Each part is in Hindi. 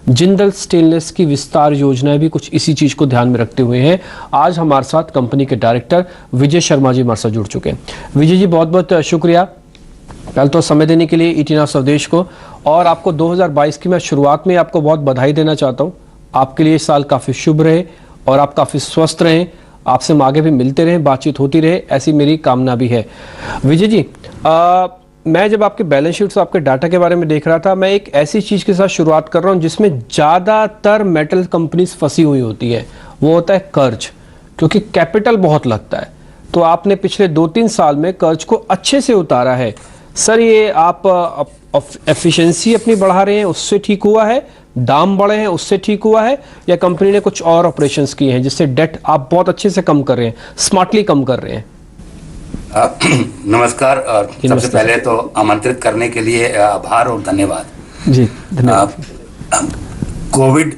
जिंदल स्टेनलेस की विस्तार योजनाएं भी कुछ इसी चीज को ध्यान में रखते हुए हैं। आज हमारे साथ कंपनी के डायरेक्टर विजय शर्मा जी हमारे साथ जुड़ चुके हैं। विजय जी बहुत बहुत शुक्रिया पहले तो समय देने के लिए ईटीना स्वदेश को, और आपको 2022 की मैं शुरुआत में आपको बहुत बधाई देना चाहता हूँ। आपके लिए साल काफी शुभ रहे और आप काफी स्वस्थ रहें, आपसे हम आगे भी मिलते रहें, बातचीत होती रहे, ऐसी मेरी कामना भी है। विजय जी, मैं जब आपके बैलेंस शीट से आपके डाटा के बारे में देख रहा था, मैं एक ऐसी चीज के साथ शुरुआत कर रहा हूं जिसमें ज्यादातर मेटल कंपनीज फंसी हुई होती है, वो होता है कर्ज, क्योंकि कैपिटल बहुत लगता है। तो आपने पिछले 2-3 साल में कर्ज को अच्छे से उतारा है। सर, ये आप एफिशिएंसी अपनी बढ़ा रहे हैं, उससे ठीक हुआ है? दाम बढ़े हैं, उससे ठीक हुआ है? या कंपनी ने कुछ और ऑपरेशंस किए हैं जिससे डेट आप बहुत अच्छे से कम कर रहे हैं, स्मार्टली कम कर रहे हैं? नमस्कार। सबसे पहले तो आमंत्रित करने के लिए आभार और धन्यवाद जी। धन्यवाद। कोविड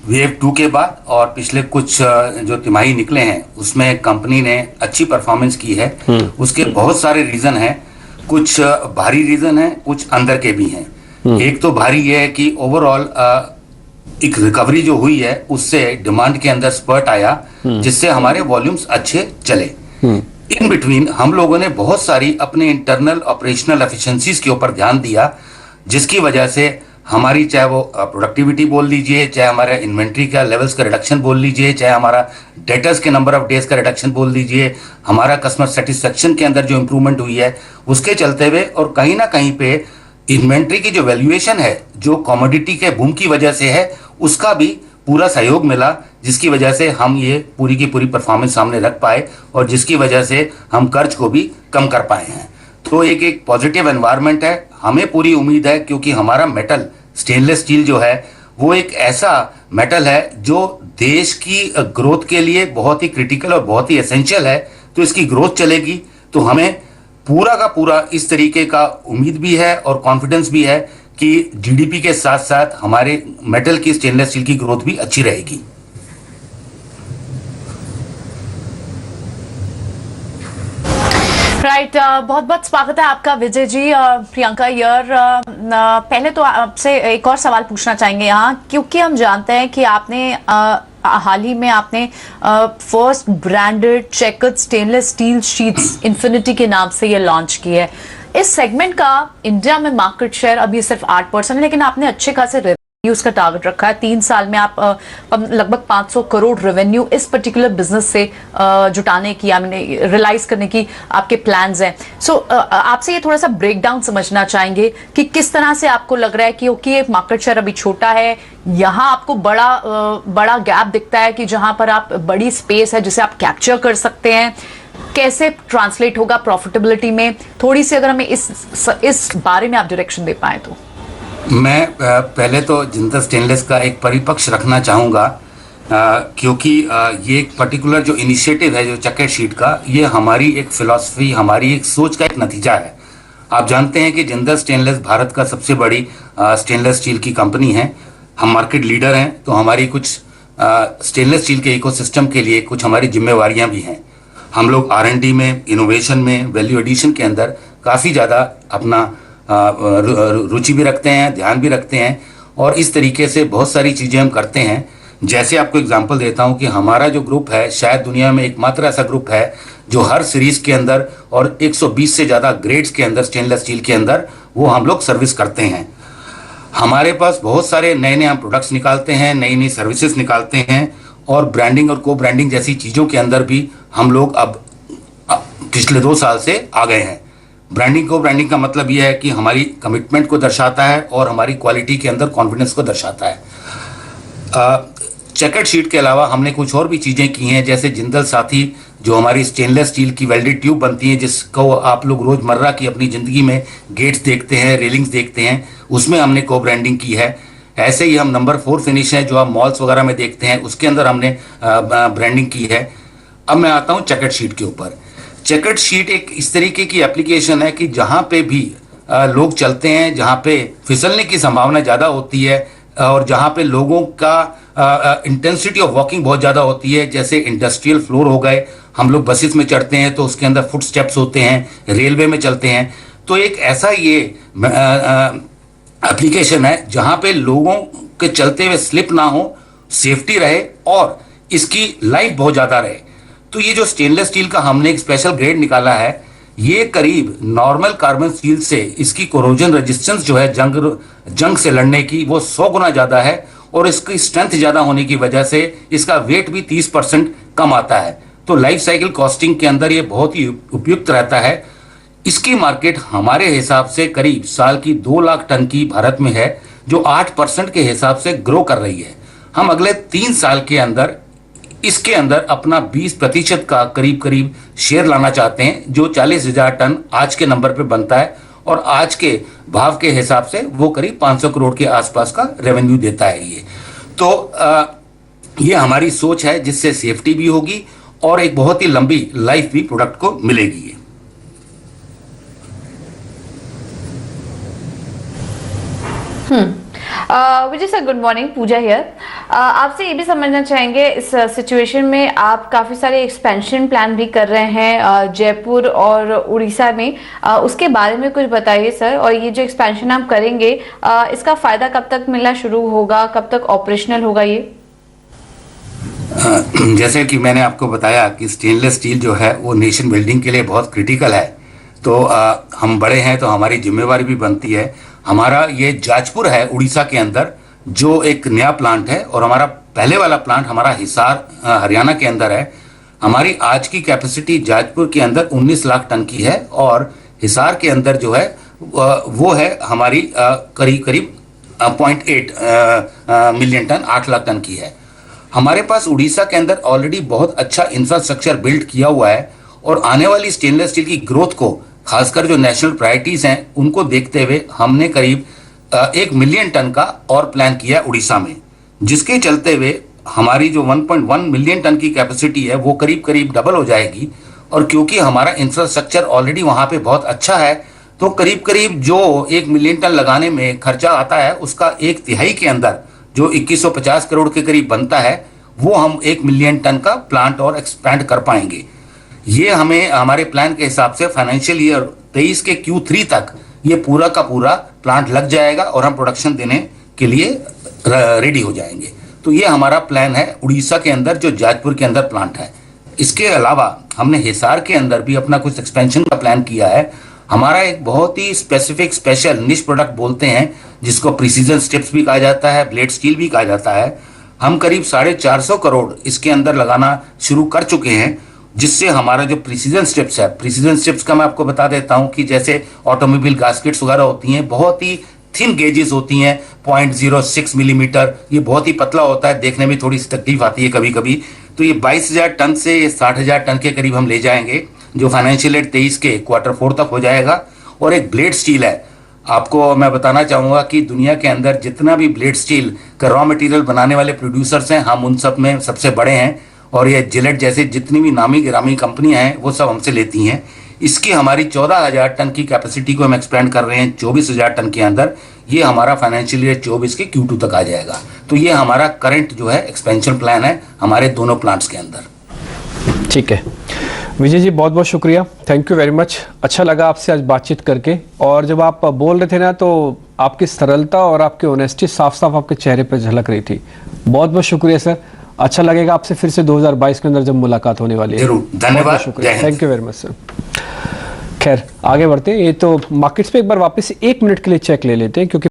वेव 2 के बाद और पिछले कुछ जो तिमाही निकले हैं उसमें कंपनी ने अच्छी परफॉर्मेंस की है। उसके बहुत सारे रीजन हैं, कुछ भारी रीजन हैं, कुछ अंदर के भी हैं। एक तो भारी ये है कि ओवरऑल एक रिकवरी जो हुई है उससे डिमांड के अंदर स्पर्ट आया, जिससे हमारे वॉल्यूम्स अच्छे चले। इन बिटवीन हम लोगों ने बहुत सारी अपने इंटरनल ऑपरेशनल एफिशिएंसीज के ऊपर ध्यान दिया, जिसकी वजह से हमारी चाहे वो प्रोडक्टिविटी बोल लीजिए, चाहे हमारे इन्वेंट्री का लेवल्स का रिडक्शन बोल लीजिए, चाहे हमारा डेटर्स के नंबर ऑफ डेज का रिडक्शन बोल लीजिए, हमारा कस्टमर सेटिस्फेक्शन के अंदर जो इंप्रूवमेंट हुई है उसके चलते हुए, और कहीं ना कहीं पे इन्वेंट्री की जो वैल्यूएशन है जो कमोडिटी के बूम की वजह से है उसका भी पूरा सहयोग मिला, जिसकी वजह से हम ये पूरी की पूरी परफॉर्मेंस सामने रख पाए और जिसकी वजह से हम कर्ज को भी कम कर पाए हैं। तो एक पॉजिटिव एनवायरनमेंट है। हमें पूरी उम्मीद है, क्योंकि हमारा मेटल स्टेनलेस स्टील जो है वो एक ऐसा मेटल है जो देश की ग्रोथ के लिए बहुत ही क्रिटिकल और बहुत ही एसेंशियल है। तो इसकी ग्रोथ चलेगी तो हमें पूरा का पूरा इस तरीके का उम्मीद भी है और कॉन्फिडेंस भी है कि जीडीपी के साथ साथ हमारे मेटल की स्टेनलेस स्टील की ग्रोथ भी अच्छी रहेगी। राइट, बहुत बहुत स्वागत है आपका विजय जी। प्रियंका यार, पहले तो आपसे एक और सवाल पूछना चाहेंगे यहाँ, क्योंकि हम जानते हैं कि आपने हाल ही में आपने first branded chequered stainless steel sheets Infinity के नाम से ये लॉन्च की है। इस सेगमेंट का इंडिया में मार्केट शेयर अभी सिर्फ 8%, लेकिन आपने अच्छे खासे रेवेन्यूज का टारगेट रखा है। 3 साल में आप लगभग 500 करोड़ रेवेन्यू इस पर्टिकुलर बिजनेस से जुटाने की, रियलाइज करने की आपके प्लान्स हैं। सो आपसे ये थोड़ा सा ब्रेक डाउन समझना चाहेंगे कि किस तरह से आपको लग रहा है कि ओके, मार्केट शेयर अभी छोटा है, यहाँ आपको बड़ा गैप दिखता है कि जहां पर आप बड़ी स्पेस है जिसे आप कैप्चर कर सकते हैं, कैसे ट्रांसलेट होगा प्रॉफिटेबिलिटी में? थोड़ी सी अगर हमें इस बारे में आप डायरेक्शन दे पाए तो। मैं पहले तो जिंदल स्टेनलेस का एक परिपक्ष रखना चाहूँगा, क्योंकि ये एक पर्टिकुलर जो इनिशिएटिव है जो चेकर्ड शीट का, ये हमारी एक फिलॉसफी, हमारी एक सोच का एक नतीजा है। आप जानते हैं कि जिंदल स्टेनलेस भारत का सबसे बड़ी स्टेनलेस स्टील की कंपनी है। हम मार्केट लीडर हैं, तो हमारी कुछ स्टेनलेस स्टील के इकोसिस्टम के लिए कुछ हमारी जिम्मेवारियां भी हैं। हम लोग R&D में, इनोवेशन में, वैल्यू एडिशन के अंदर काफ़ी ज़्यादा अपना रुचि भी रखते हैं, ध्यान भी रखते हैं, और इस तरीके से बहुत सारी चीज़ें हम करते हैं। जैसे आपको एग्जांपल देता हूं कि हमारा जो ग्रुप है शायद दुनिया में एकमात्र ऐसा ग्रुप है जो हर सीरीज के अंदर और 120 से ज़्यादा ग्रेड्स के अंदर स्टेनलेस स्टील के अंदर वो हम लोग सर्विस करते हैं। हमारे पास बहुत सारे नए नए हम प्रोडक्ट्स निकालते हैं, नई नई सर्विसेज निकालते हैं, और ब्रांडिंग और को ब्रांडिंग जैसी चीज़ों के अंदर भी हम लोग अब पिछले 2 साल से आ गए हैं। ब्रांडिंग को ब्रांडिंग का मतलब यह है कि हमारी कमिटमेंट को दर्शाता है और हमारी क्वालिटी के अंदर कॉन्फिडेंस को दर्शाता है। चेकर्ड शीट के अलावा हमने कुछ और भी चीज़ें की हैं, जैसे जिंदल साथी जो हमारी स्टेनलेस स्टील की वेल्डेड ट्यूब बनती है, जिसको आप लोग रोज़मर्रा की अपनी ज़िंदगी में गेट्स देखते हैं, रेलिंग्स देखते हैं, उसमें हमने को ब्रांडिंग की है। ऐसे ही हम नंबर 4 फिनिश है जो आप मॉल्स वगैरह में देखते हैं, उसके अंदर हमने ब्रांडिंग की है। अब मैं आता हूँ चेकर्ड शीट के ऊपर। चेकर्ड शीट एक इस तरीके की एप्लीकेशन है कि जहाँ पे भी लोग चलते हैं, जहाँ पे फिसलने की संभावना ज़्यादा होती है और जहाँ पे लोगों का इंटेंसिटी ऑफ वॉकिंग बहुत ज़्यादा होती है, जैसे इंडस्ट्रियल फ्लोर हो गए, हम लोग बसेस में चढ़ते हैं तो उसके अंदर फुट स्टेप्स होते हैं, रेलवे में चलते हैं, तो एक ऐसा ये एप्लीकेशन है जहाँ पे लोगों के चलते हुए स्लिप ना हो, सेफ्टी रहे और इसकी लाइफ बहुत ज्यादा रहे। तो ये जो स्टेनलेस स्टील का हमने एक स्पेशल ग्रेड निकाला है, ये करीब नॉर्मल कार्बन स्टील से इसकी कोरोजन रेजिस्टेंस जो है जंग से लड़ने की वो 100 गुना ज्यादा है और इसकी स्ट्रेंथ ज्यादा होने की वजह से इसका वेट भी 30% कम आता है। तो लाइफ साइकिल कॉस्टिंग के अंदर ये बहुत ही उपयुक्त रहता है। इसकी मार्केट हमारे हिसाब से करीब साल की 2 लाख टन की भारत में है, जो 8% के हिसाब से ग्रो कर रही है। हम अगले 3 साल के अंदर इसके अंदर अपना 20% का करीब करीब शेयर लाना चाहते हैं, जो 40,000 टन आज के नंबर पे बनता है और आज के भाव के हिसाब से वो करीब 500 करोड़ के आसपास का रेवेन्यू देता है ये। तो ये हमारी सोच है, जिससे सेफ्टी भी होगी और एक बहुत ही लंबी लाइफ भी प्रोडक्ट को मिलेगी। Vijay sir, good morning, Pooja here. आपसे ये भी समझना चाहेंगे, इस सिचुएशन में आप काफी सारे एक्सपेंशन प्लान भी कर रहे हैं जयपुर और उड़ीसा में, उसके बारे में कुछ बताइए सर। और ये जो एक्सपेंशन आप करेंगे, इसका फायदा कब तक मिलना शुरू होगा, कब तक ऑपरेशनल होगा ये? जैसे कि मैंने आपको बताया कि स्टेनलेस स्टील जो है वो नेशन बिल्डिंग के लिए बहुत क्रिटिकल है। तो हम बड़े हैं तो हमारी जिम्मेवारी भी बनती है। हमारा ये जाजपुर है उड़ीसा के अंदर, जो एक नया प्लांट है, और हमारा पहले वाला प्लांट हमारा हिसार हरियाणा के अंदर है। हमारी आज की कैपेसिटी जाजपुर के अंदर 19 लाख टन की है और हिसार के अंदर जो है वो है हमारी करीब करीब 0.8 मिलियन टन, 8 लाख टन की है। हमारे पास उड़ीसा के अंदर ऑलरेडी बहुत अच्छा इंफ्रास्ट्रक्चर बिल्ड किया हुआ है और आने वाली स्टेनलेस स्टील की ग्रोथ को, खासकर जो नेशनल प्रायोरिटीज हैं, उनको देखते हुए हमने करीब 1 मिलियन टन का और प्लान किया उड़ीसा में, जिसके चलते हुए हमारी जो 1.1 मिलियन टन की कैपेसिटी है वो करीब करीब डबल हो जाएगी। और क्योंकि हमारा इंफ्रास्ट्रक्चर ऑलरेडी वहां पे बहुत अच्छा है, तो करीब करीब जो 1 मिलियन टन लगाने में खर्चा आता है उसका 1/3 के अंदर जो 2150 करोड़ के करीब बनता है, वो हम 1 मिलियन टन का प्लांट और एक्सपैंड कर पाएंगे। ये हमें हमारे प्लान के हिसाब से फाइनेंशियल ईयर 23 के Q3 तक ये पूरा का पूरा प्लांट लग जाएगा और हम प्रोडक्शन देने के लिए रेडी हो जाएंगे। तो ये हमारा प्लान है उड़ीसा के अंदर, जो जाजपुर के अंदर प्लांट है। इसके अलावा हमने हिसार के अंदर भी अपना कुछ एक्सपेंशन का प्लान किया है। हमारा एक बहुत ही स्पेसिफिक स्पेशल निश प्रोडक्ट बोलते हैं, जिसको प्रिसीजन स्ट्रिप्स भी कहा जाता है, ब्लेड स्टील भी कहा जाता है। हम करीब 450 करोड़ इसके अंदर लगाना शुरू कर चुके हैं, जिससे हमारा जो प्रिसीजन स्ट्रिप्स है, प्रिसीजन स्ट्रिप्स का मैं आपको बता देता हूं कि जैसे ऑटोमोबाइल गास्केट्स वगैरह होती हैं, बहुत ही थिन गेजेस होती हैं, 0.06 मिलीमीटर, ये बहुत ही पतला होता है, देखने में थोड़ी सी तकलीफ आती है कभी कभी। तो ये 22,000 टन से 60,000 टन के करीब हम ले जाएंगे, जो फाइनेंशियल ईयर 23 के Q4 तक हो जाएगा। और एक ब्लेड स्टील है, आपको मैं बताना चाहूंगा कि दुनिया के अंदर जितना भी ब्लेड स्टील का रॉ मटेरियल बनाने वाले प्रोड्यूसर्स हैं, हम उन सब में सबसे बड़े हैं। और ये जिलेट जैसे जितनी भी नामी गिरामी कंपनियां हैं वो सब हमसे लेती हैं। इसकी हमारी 14,000 टन की कैपेसिटी को हम एक्सपेंड कर रहे हैं 24,000 टन के अंदर। ये हमारा फाइनेंशियल ईयर 24 के Q2 तक आ जाएगा। तो ये हमारा करंट जो है एक्सपेंशन प्लान है हमारे दोनों प्लांट्स के अंदर। ठीक है विजय जी, बहुत बहुत शुक्रिया, थैंक यू वेरी मच। अच्छा लगा आपसे आज बातचीत करके। और जब आप बोल रहे थे ना, तो आपकी सरलता और आपकी ऑनेस्टी साफ साफ आपके चेहरे पर झलक रही थी। बहुत बहुत शुक्रिया सर। अच्छा लगेगा आपसे फिर से 2022 के अंदर जब मुलाकात होने वाली है। जरूर, धन्यवाद, शुक्रिया, thank you very much sir. खैर आगे बढ़ते हैं। ये तो मार्केट्स पे एक बार वापस 1 मिनट के लिए चेक ले लेते हैं, क्योंकि